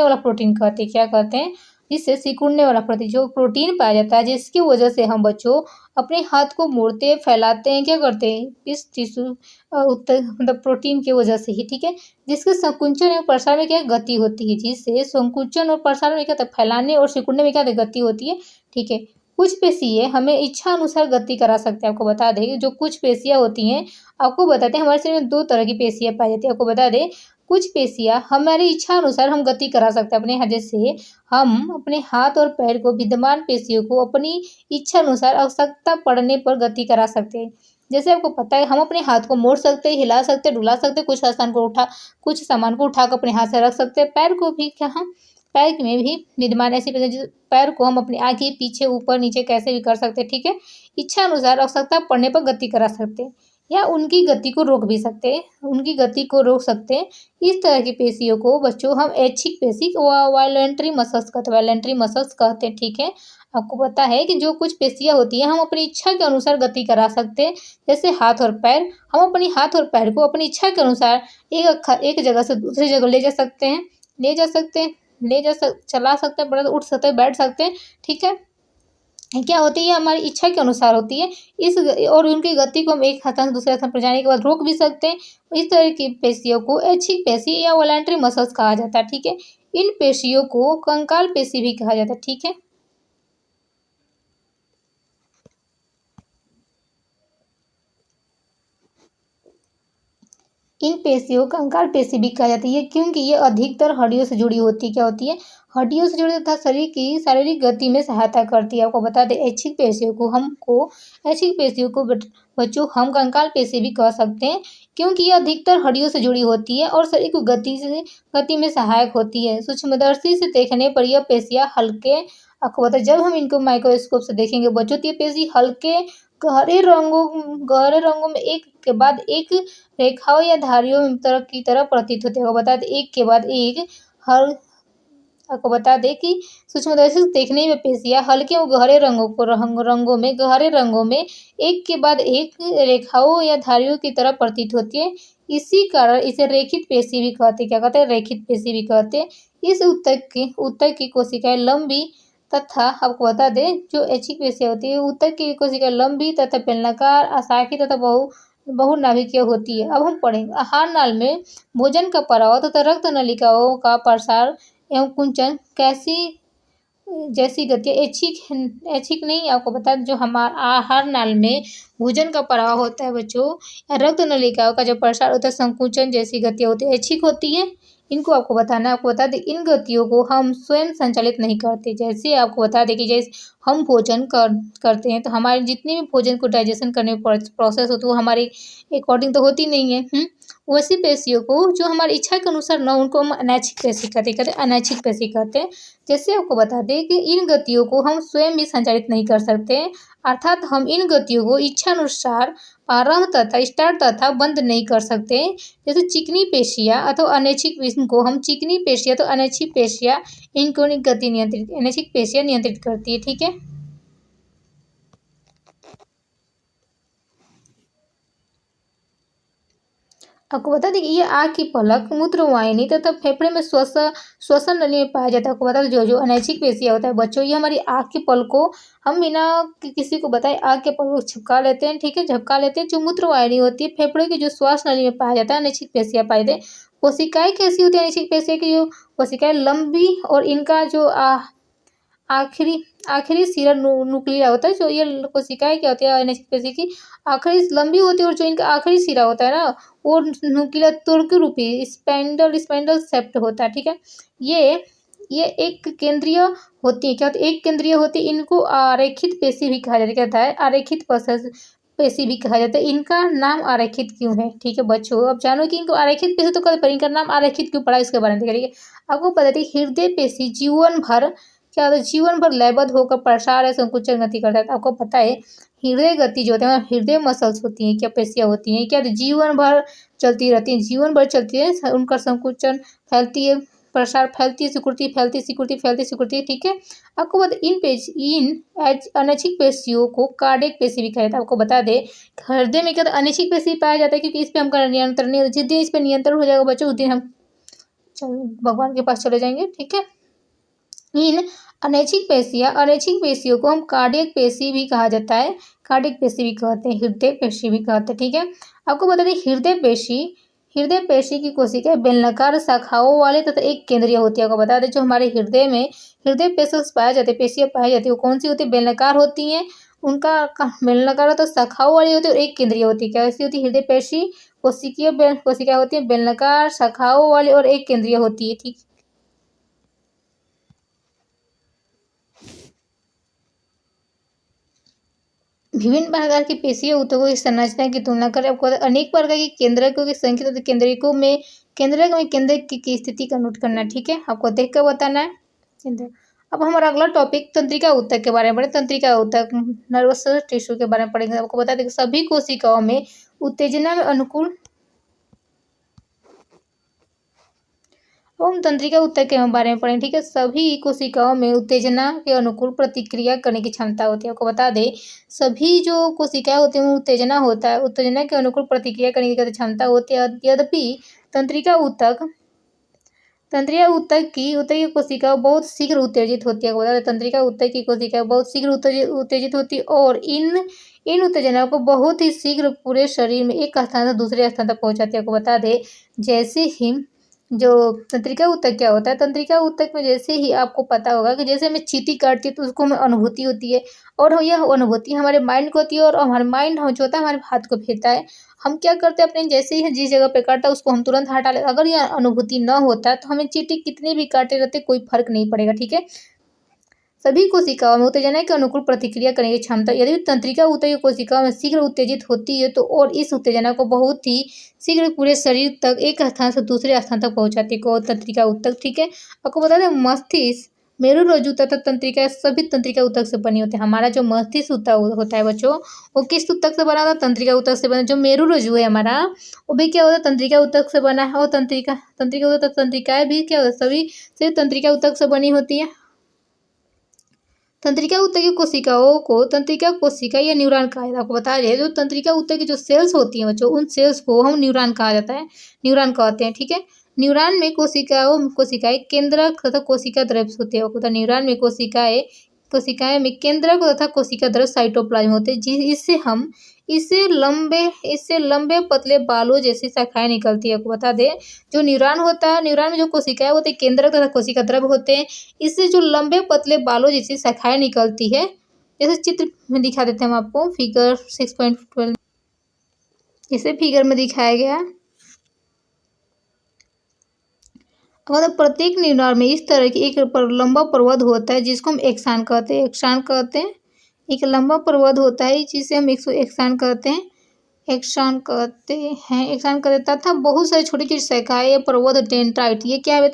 वाला प्रोटीन कहते हैं। क्या कहते हैं? जिससे सिकुड़ने वाला प्रोटीन, जो प्रोटीन पाया जाता है जिसकी वजह से हम बच्चों अपने हाथ को मोड़ते फैलाते हैं। क्या करते हैं? इस टिश्यू मतलब प्रोटीन की वजह से ही, ठीक है। जिसके संकुचन और प्रसार में क्या गति होती है, जिससे संकुचन और प्रसार में क्या होता है, फैलाने और सिकुड़ने में क्या गति होती है, ठीक है। कुछ पेशियाँ हमें इच्छा अनुसार गति करा सकते हैं। आपको बता दें, जो कुछ पेशियाँ होती हैं, आपको बताते हैं हमारे शरीर में 2 तरह की पेशियाँ पाई जाती है। आपको बता दें, कुछ पेशियाँ हमारी इच्छा अनुसार हम गति करा सकते हैं अपने हाथ। जैसे हम अपने हाथ और पैर को विद्यमान पेशियों को अपनी इच्छा अनुसार आवश्यकता पड़ने पर गति करा सकते हैं। जैसे आपको पता है हम अपने हाथ को मोड़ सकते हैं, हिला सकते हैं, डुला सकते हैं, कुछ सामान को उठाकर अपने हाथ से रख सकते हैं। पैर को भी क्या हम पैर में भी विद्यमान ऐसी पेशियाँ, पैर को हम अपने आगे पीछे ऊपर नीचे कैसे भी कर सकते हैं, ठीक है। इच्छा अनुसार आवश्यकता पड़ने पर गति करा सकते हैं या उनकी गति को रोक भी सकते हैं, उनकी गति को रोक सकते हैं। इस तरह की पेशियों को बच्चों हम ऐच्छिक पेशी वॉलंटरी मसल्स कहते हैं, ठीक है। आपको पता है कि जो कुछ पेशियाँ होती हैं हम अपनी इच्छा के अनुसार गति करा सकते हैं। जैसे हाथ और पैर, हम अपनी हाथ और पैर को अपनी इच्छा के अनुसार एक जगह से दूसरी जगह ले जा सकते हैं, चला सकते हैं, उठ सकते हैं, बैठ सकते हैं, ठीक है। क्या होती है? हमारी इच्छा के अनुसार होती है। और उनकी गति को हम एक स्थान से दूसरे स्थान पर जाने के बाद रोक भी सकते हैं। इस तरह की पेशियों को ऐच्छिक पेशी या वॉलंटरी मसल्स कहा जाता है, ठीक है। इन पेशियों को कंकाल पेशी भी कहा जाता है, ठीक है। इन पेशियों को कंकाल पेशी भी कहा जाता है, क्योंकि ये अधिकतर हड्डियों से जुड़ी होती है। क्या होती है? हड्डियों से जुड़ी तथा शरीर की शारीरिक गति में सहायता करती है। आपको बता दें, ऐच्छिक पेशियों को बच्चों हम कंकाल पेशी भी कह सकते हैं, क्योंकि ये अधिकतर हड्डियों से जुड़ी होती है और शरीर को गति में सहायक होती है। सूक्ष्मदर्शी से देखने पर यह पेशियाँ हल्के, आपको बता जब हम इनको माइक्रोस्कोप से देखेंगे बच्चों तो ये पेशी हल्के गहरे रंगों में एक के बाद एक रेखाओं या धारियों की तरह प्रतीत होते हैं। बता दें एक के बाद एक हर आपको बता दें कि सूक्ष्मदर्शी से देखने में पेशियाँ हल्के और गहरे रंगों में एक के बाद एक रेखाओं या धारियों की तरह प्रतीत होती है। इसी कारण इसे रेखित पेशी भी कहते हैं। क्या कहते हैं? रेखित पेशी भी कहते हैं। इस ऊतक की कोशिकाएं लंबी तथा आपको बता दें जो ऐच्छिक पेशियाँ होती है ऊतक की कोशिका लंबी तथा बेलनाकार, अशाखी तथा बहुनाभिकीय होती है। अब हम पढ़ेंगे आहार नाल में भोजन का पराव तथा रक्त नलिकाओं का प्रसार एवं कुंचन जैसी गतियाँ ऐच्छिक नहीं। आपको बता दें जो हमारा आहार नाल में भोजन का प्रवाह होता है बच्चों, रक्त नलिकाओं का जो प्रसार होता है, संकुचन जैसी गतियाँ होती है, ऐच्छिक होती है। इनको आपको बताना है। आपको बता दें इन गतियों को हम स्वयं संचालित नहीं करते। जैसे आपको बता दें कि जैसे हम भोजन करते हैं तो हमारे जितने भी भोजन को डाइजेशन करने में प्रोसेस होती है वो हमारे अकॉर्डिंग तो होती नहीं है। वैसी पेशियों को जो हमारी इच्छा के अनुसार न उनको हम अनैच्छिक पेशी कहते हैं। जैसे आपको बता दें कि इन गतियों को हम स्वयं भी संचालित नहीं कर सकते, अर्थात हम इन गतियों को इच्छा अनुसार प्रारंभ तथा स्टार्ट तथा बंद नहीं कर सकते। जैसे चिकनी पेशियाँ अथवा अनैच्छिक, इनको हम चिकनी पेशियाँ तो अनैच्छिक पेशियाँ, इनको गति नियंत्रित, अनैच्छिक पेशियाँ नियंत्रित करती है। ठीक है, आपको बता दें कि ये आँख की पलक, मूत्रवाहिनी तथा फेफड़े में श्वसन नली में पाया जाता है। आपको बता दें जो जो अनैच्छिक पेशियाँ होता है बच्चों, ये हमारी आँख की पलक को हम बिना किसी को बताए आँख के पलक को झपका लेते हैं। ठीक है, झपका लेते हैं। जो मूत्रवाहिनी होती है, फेफड़े की जो श्वास नली में पाया जाता है, अनैच्छिक पेशियाँ पाई जाते हैं। कोशिकाएं कैसी होती है अनैच्छिक पेशियाँ की? जो कोशिकाएं लंबी और इनका जो आखिरी आखिरी सिरा न्यूक्लिया होता है। जो ये कोशिकाएं क्या होती है अनैच्छिक पेशी की आखिरी लंबी होती है, और जो इनका आखिरी सिरा होता है ना वो न्यूक्लिया तुर्की रूपी स्पेंडल सेप्ट होता है। ठीक है, ये एक केंद्रीय होती है। क्या होती है? एक केंद्रीय होती है। इनको आरेखित पेशी भी कहा जाता है। क्या होता है? आरेखित पेशी भी कहा जाता है। इनका नाम आरेखित क्यों है? ठीक है बच्चों, अब जानो कि इनको आरेखित पेशी तो कर, पर इनका नाम आरेखित क्यों पड़ा इसके बारे में देखिए। आपको पता है हृदय पेशी जीवन भर क्या होता है? जीवन भर लयबद्ध होकर प्रसार या संकुचन गति करता है। आपको पता है हृदय गति जो होता है, हृदय मसल्स होती हैं, क्या पेशियाँ होती हैं, क्या जीवन भर चलती रहती हैं, जीवन भर चलती है। उनका संकुचन फैलती है, प्रसार फैलती है, सिकुड़ती फैलती सिकुड़ती फैलती सिकुड़ती। ठीक है, आपको बता इन अनैच्छिक पेशियों को कार्डियक पेशी भी कहा जाता है। आपको बता दे हृदय में क्या होता है? अनैच्छिक पेशी पाया जाता है, क्योंकि इस पे हमका नियंत्रण नहीं होता। जिस दिन इस पे नियंत्रण हो जाएगा बच्चों, उस दिन हम भगवान के पास चले जाएंगे। ठीक है, इन अनैच्छिक पेशियों को हम कार्डियक पेशी भी कहा जाता है, कार्डियक पेशी भी कहते हैं, हृदय पेशी भी कहते हैं। ठीक है, आपको बता दें हृदय पेशी की कोशिकाएं बेलनाकार शाखाओं वाले तथा एक केंद्रीय होती है। आपको बता दें जो हमारे हृदय में हृदय पेशल्स पाए जाते हैं, पेशियां पाई जाती है, वो कौन सी होती है? बेलनाकार होती हैं। उनका बेलनाकार होता है, शाखाओं वाली होती है, और एक केंद्रीय होती है। कैसी होती है? हृदय पेशी कोशिकाएं होती है बेलनाकार शाखाओं वाली और एक केंद्रीय होती है। ठीक, विभिन्न प्रकार की पेशीय ऊतकों की संरचना की तुलना करें। आपको अनेक प्रकार की केंद्रकों की संख्या तथा केंद्रक में केंद्रक की स्थिति का नोट करना। ठीक है, आपको देख कर बताना है केंद्र। अब हमारा अगला टॉपिक तंत्रिका ऊतक के बारे में पढ़े। तंत्रिका ऊतक नर्वस टिश्यू के बारे में पढ़ेंगे। आपको बता दें सभी कोशिकाओं में उत्तेजना में अनुकूल, हम तंत्रिका ऊतक के बारे में पढ़ें। ठीक है, सभी कोशिकाओं में उत्तेजना के अनुकूल प्रतिक्रिया करने की क्षमता होती है। आपको बता दें सभी जो कोशिकाएं होती हैं उत्तेजना होता है, उत्तेजना के अनुकूल प्रतिक्रिया करने की क्षमता होती है। यद्यपि तंत्रिका ऊतक की कोशिकाएं बहुत शीघ्र उत्तेजित होती है। आपको बता दें तंत्रिका ऊतक की कोशिकाएं बहुत शीघ्र उत्तेजित होती है, और इन उत्तेजनाओं को बहुत ही शीघ्र पूरे शरीर में एक स्थान से दूसरे स्थान तक पहुंचाती है। आपको बता दें जैसे ही जो तंत्रिका ऊतक क्या होता है, तंत्रिका ऊतक में जैसे ही आपको पता होगा कि जैसे हमें चींटी काटती है तो उसको हमें अनुभूति होती है, और यह अनुभूति हमारे माइंड को होती है, और हमारे माइंड जो होता है हमारे हाथ को फेरता है। हम क्या करते हैं अपने जैसे ही जिस जगह पे काटा उसको हम तुरंत हटा लेते। अगर यह अनुभूति न होता तो हमें चींटी कितने भी काटे रहते कोई फर्क नहीं पड़ेगा। ठीक है, सभी कोशिकाओं में उत्तेजना के अनुकूल प्रतिक्रिया करने की क्षमता, यदि तंत्रिका ऊतक की कोशिकाओं में शीघ्र उत्तेजित होती है तो और इस उत्तेजना को बहुत ही शीघ्र पूरे शरीर तक एक स्थान से दूसरे स्थान तक पहुंचाती है तंत्रिका ऊतक। ठीक है, आपको बता दें मस्तिष्क, मेरुरज्जु तथा तंत्रिका सभी तंत्रिका ऊतक से बनी होती है। हमारा जो मस्तिष्क होता है बच्चों, वो किस ऊतक से बना होता है? तंत्रिका ऊतक से बना। जो मेरुरज्जु है हमारा, वो भी क्या होता है? तंत्रिका ऊतक से बना है। और तंत्रिका ऊतक तंत्रिकाएं भी क्या होता है? सभी तंत्रिका ऊतक से बनी होती है। तंत्रिका ऊतक की कोशिकाओं को तंत्रिका कोशिका या न्यूरॉन कहा जाता है। आपको बता दें जो तंत्रिका ऊतक की जो सेल्स होती हैं बच्चों, उन सेल्स को हम न्यूरॉन कहा जाता है, न्यूरॉन कहते हैं। ठीक है, न्यूरॉन में कोशिकाएं केंद्रक तथा कोशिका द्रव्य होते हैं। न्यूरॉन में कोशिकाएं में केंद्रक तथा कोशिका द्रव्य साइटोप्लाज्म होते हैं, इससे लंबे पतले बालों जैसी शाखाएं निकलती है। आपको बता दें जो न्यूरॉन होता है, न्यूरॉन में जो कोशिकाएं होती है केंद्रक तथा कोशिका द्रव्य होते हैं, इससे जो लंबे पतले बालों जैसी शाखाएं निकलती है। जैसे चित्र में दिखा देते हैं हम आपको, फिगर 6.12 इसे फिगर में दिखाया गया। मतलब प्रत्येक न्यूरॉन में इस तरह की एक लंबा प्रवध होता है जिसको हम एक्सान कहते हैं। एक लंबा प्रवध होता है जिसे हम एक्सान कहते हैं तथा बहुत सारी छोटी छोटी शाखाएं या प्रवध डेंड्राइट, ये क्या है?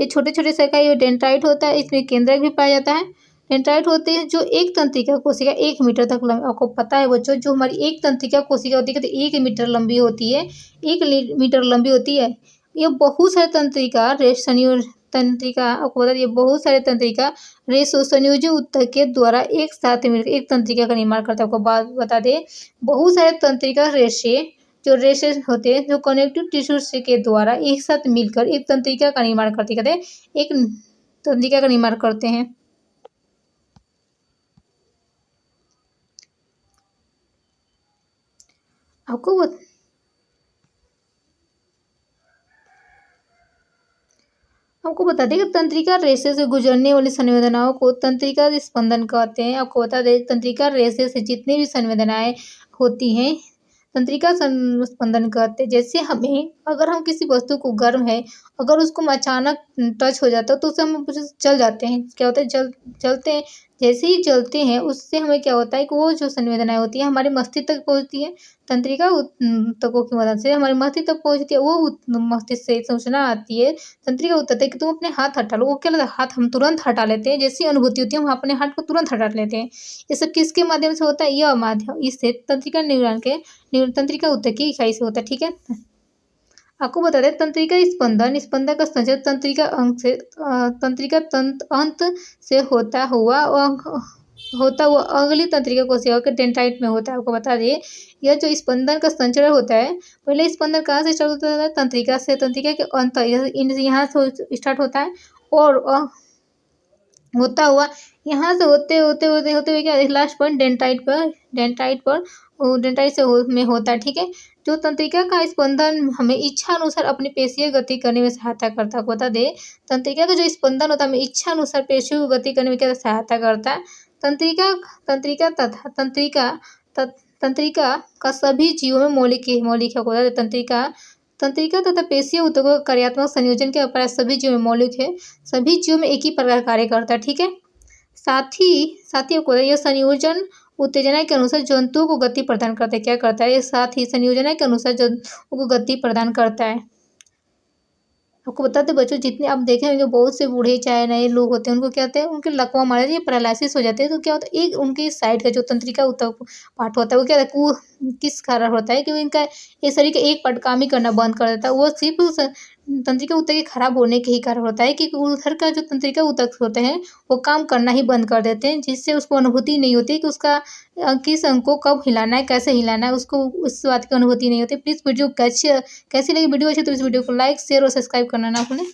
ये छोटे छोटे शाखाएं डेंड्राइट होता है। इसमें केंद्रक भी पाया जाता है। डेंड्राइट होते हैं जो एक तंत्रिका कोशिका 1 मीटर तक लंबी, आपको पता है बच्चों, जो हमारी एक तंत्रिका कोशिका होती है तो 1 मीटर लंबी होती है, 1 मीटर लंबी होती है। ये बहुत सारे तंत्रिका तंत्रिका, आपको बता दिए, बहुत सारे तंत्रिका रेशो संयोजी ऊतक के द्वारा एक साथ मिलकर एक तंत्रिका का निर्माण करता है। आपको बात बता दें, बहुत सारे तंत्रिका रेशे, जो रेशे होते हैं जो कनेक्टिव टिश्यू से के द्वारा एक साथ मिलकर एक तंत्रिका का निर्माण करते हैं, एक तंत्रिका का निर्माण करते हैं। आपको बता दें कि तंत्रिका रेशे से गुजरने वाली संवेदनाओं को तंत्रिका स्पंदन कहते हैं। आपको बता दें, तंत्रिका रेशे से जितनी भी संवेदनाएं होती हैं तंत्रिका स्पंदन कहते हैं। जैसे हमें, अगर हम किसी वस्तु को, गर्म है, अगर उसको हम अचानक टच हो जाता है तो उससे हम जल जाते हैं। क्या होता है, जलते हैं। जैसे ही जलते हैं उससे हमें क्या होता है कि वो जो संवेदनाएं होती हैं हमारे मस्तिष्क तक पहुंचती है। तंत्रिका ऊतकों की मदद से हमारे मस्तिष्क तक पहुंचती है। वो मस्तिष्क से सूचना आती है तंत्रिका ऊतक तक कि तुम अपने हाथ हटा लो। वो क्या लगता है, हाथ हम तुरंत हटा लेते हैं। जैसी अनुभूति होती है हम अपने हाथ को तुरंत हटा लेते हैं। ये सब किसके माध्यम से होता है, यह माध्यम, इससे तंत्रिका न्यूरॉन के तंत्रिका ऊतक की इकाई से होता है। ठीक है, आपको बता दें, तंत्रिका स्पंदन का संचय तंत्रिका अंग से तंत्रिका अंत से होता हुआ अगली तंत्रिका कोशिका के डेंड्राइट में होता है। आपको बता दें, यह जो स्पंदन का संचरण होता है, पहले स्पंदन कहाँ से स्टार्ट होता है, तंत्रिका से। तंत्रिका के अंत यहाँ से स्टार्ट होता है और होता हुआ यहाँ से होते हुए क्या लास्ट पॉइंट डेंड्राइट से में होता है। ठीक है, जो तंत्रिका का स्पंदन हमें इच्छा अनुसार अपनी पेशीय गति करने में सहायता करता है। बता दे, तंत्रिका का जो स्पंदन होता है हमें इच्छा अनुसार पेशियों को गति करने में क्या सहायता करता है। तंत्रिका का सभी जीवों में मौलिक है। तंत्रिका तथा पेशीय ऊतकों का कार्यात्मक संयोजन के अपराध सभी जीवों में मौलिक है। सभी जीवों में एक ही प्रकार कार्य करता है। ठीक है, साथ ही को यह संयोजन उत्तेजना के अनुसार जंतुओं को गति प्रदान करता है। क्या करता है, ये साथ ही संयोजना के अनुसार जंतुओं को गति प्रदान करता है। आपको बताते बच्चों, जितने आप देखे होंगे बहुत से बूढ़े चाहे नए लोग होते हैं, उनको क्या होता है, उनके लकवा मार जाती है, पैरालिसिस हो जाते हैं। तो क्या होता है, एक उनकी साइड का जो तंत्रिका ऊतक पार्ट होता है वो क्या होता है, वो किस कारण होता है कि इनका ये शरीर का एक पार्ट काम ही करना बंद कर देता है। वो सिर्फ उस तंत्रिका ऊतक के खराब होने के ही कारण होता है कि उधर का जो तंत्रिका ऊतक होते हैं वो काम करना ही बंद कर देते हैं, जिससे उसको अनुभूति नहीं होती कि उसका किस अंग को कब हिलाना है, कैसे हिलाना है, उसको उस बात की अनुभूति नहीं होती। प्लीज़ वीडियो कैसी लगी वीडियो अच्छी तो इस वीडियो को लाइक, शेयर और सब्सक्राइब करना ना भूलें।